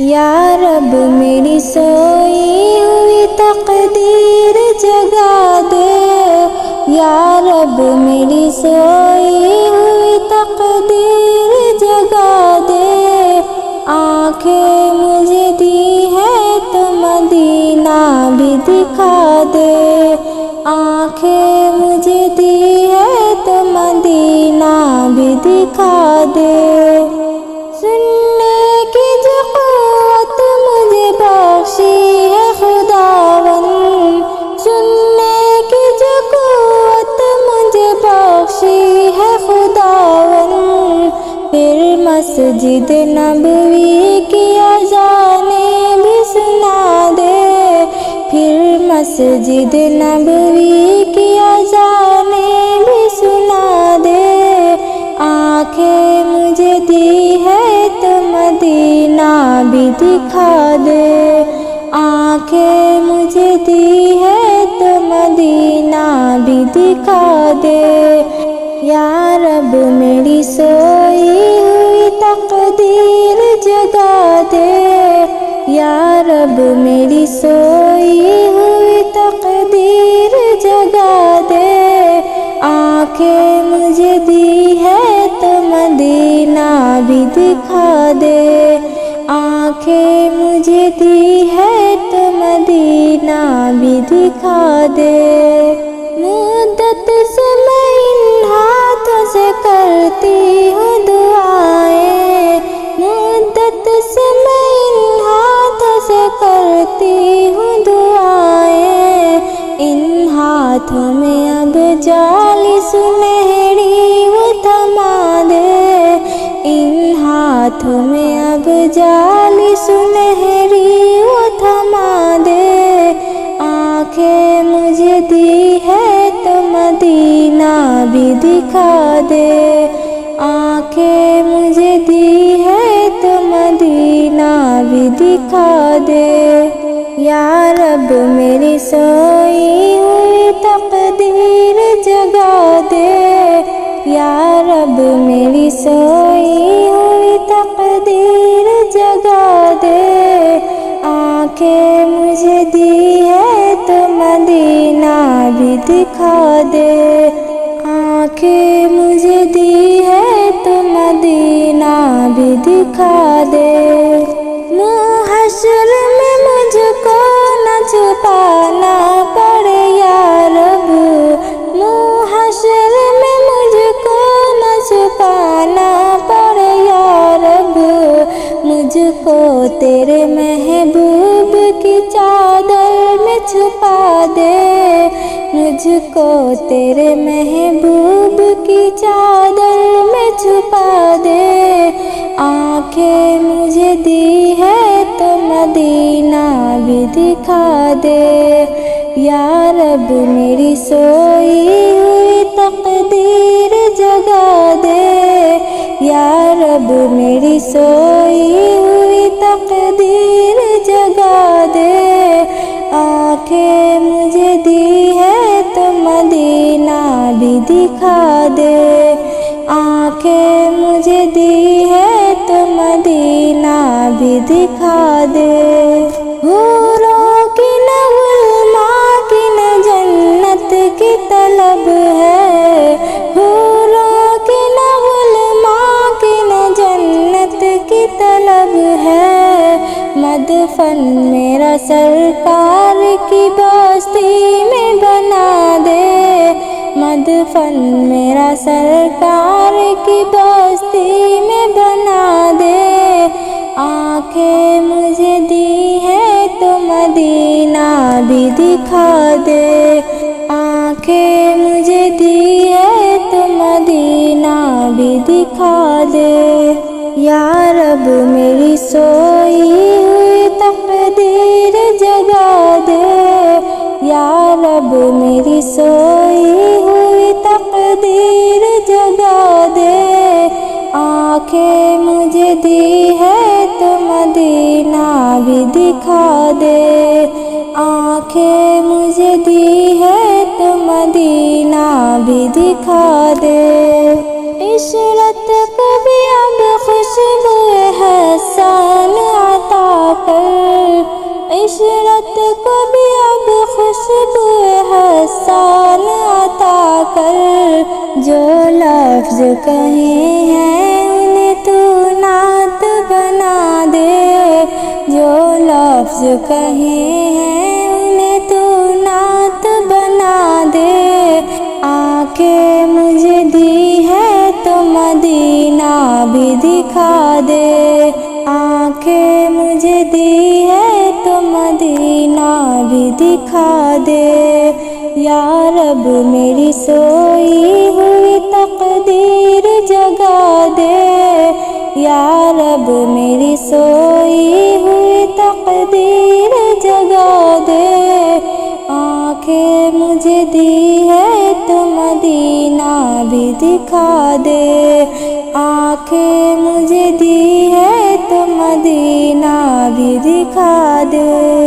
یا رب میری سوئی ہوئی تقدیر جگا دے، یا رب میری سوئی ہوئی تقدیر جگا دے، آنکھیں مجھے دی ہے تو مدینہ بھی دکھا دے، آنکھیں مجھے دی ہے تو مدینہ بھی دکھا دے، سننے کی جو قوت مجھے بخشی ہے خداوند، سننے کی جو قوت مجھے بخشی ہے خداوند، پھر مسجد نبوی کی اذانیں بھی سنا دے، پھر مسجد نبوی کی اذانیں بھی سنا دے، آنکھیں مجھے دی ہے تو مدینہ بھی دکھا دے، آنکھیں مجھے دی ہے تو مدینہ بھی دکھا دے، یا رب میری سوئی ہوئی تقدیر جگا دے، یا رب میری سوئی ہوئی تقدیر جگا دے، آنکھیں مجھے دی ہے تو مدینہ بھی دکھا دے، آنکھیں مجھے دی ہے تو مدینہ بھی دکھا دے، مدت سے میں ان ہاتھوں سے کرتی ہوں دعائیں، مدت سے میں ان ہاتھوں سے کرتی ہوں دعائیں، ان ہاتھوں میں اب جالی سنہری وہ تھما دے، ان ہاتھوں میں اب جالی سنہری وہ تھما دے، آنکھیں مجھے دی ہے تو مدینہ بھی دکھا دے، آنکھیں مجھے دی ہے تو مدینہ بھی دکھا دے، یا رب میری سوئی ہوئی تقدیر جگا دے، یا رب میری سوئی ہوئی تقدیر جگا دے، آنکھیں مجھے دی ہے تو مدینہ بھی دکھا دے، آنکھیں مجھے دی ہے تو مدینہ بھی دکھا دے، منہ حشر میں مجھ کو نہ چھپانا پڑے یا رب، منہ حشر میں مجھ کو نہ چھپانا پڑے یا رب، مجھ کو تیرے محبوب کی چادر میں چھپا دے، مجھ کو تیرے محبوب کی چادر میں چھپا دے، آنکھیں مجھے دی ہے تو مدینہ بھی دکھا دے، یا رب میری سوئی ہوئی تقدیر جگا دے، یا رب میری سوئی ہوئی تقدیر جگا دے، آنکھیں مجھے دی ہے تو مدینہ بھی دکھا دے، آنکھیں مجھے دی ہے تو مدینہ بھی دکھا دے، حوروں کی نہ غلماں کی نہ جنت کی طلب ہے، حوروں کی نہ غلماں کی نہ جنت کی طلب ہے، مدفن میرا سرکار کی بستی میں بنا دے، مدفن میرا سرکار کی بستی میں بنا دے، آنکھیں مجھے دی ہے تو مدینہ بھی دکھا دے، آنکھیں مجھے دی ہے تو مدینہ بھی دکھا دے، یا رب میری سوئی ہوئی تقدیر جگا دے، یا رب میری سوئی ہوئی تقدیر جگا دے، آنکھیں مجھے دی ہے تو مدینہ بھی دکھا دے، آنکھیں مجھے دی ہے تو مدینہ بھی دکھا دے، عشرت کو بھی اب خوشبو حسن عطا جو لفظ کہے ہیں انہیں تو نعت بنا دے، جو لفظ کہے ہیں انہیں تو نعت بنا دے۔ آنکھیں مجھے دی ہے تو مدینہ بھی دکھا دے، آنکھیں مجھے دی ہے تو مدینہ بھی دکھا دے۔ یا رب میری سوئی ہوئی تقدیر جگا دے، یا رب میری سوئی ہوئی تقدیر جگا دے۔ آنکھیں مجھے دی ہے تو مدینہ بھی دکھا دے، آنکھیں مجھے دی ہے تو مدینہ بھی دکھا دے۔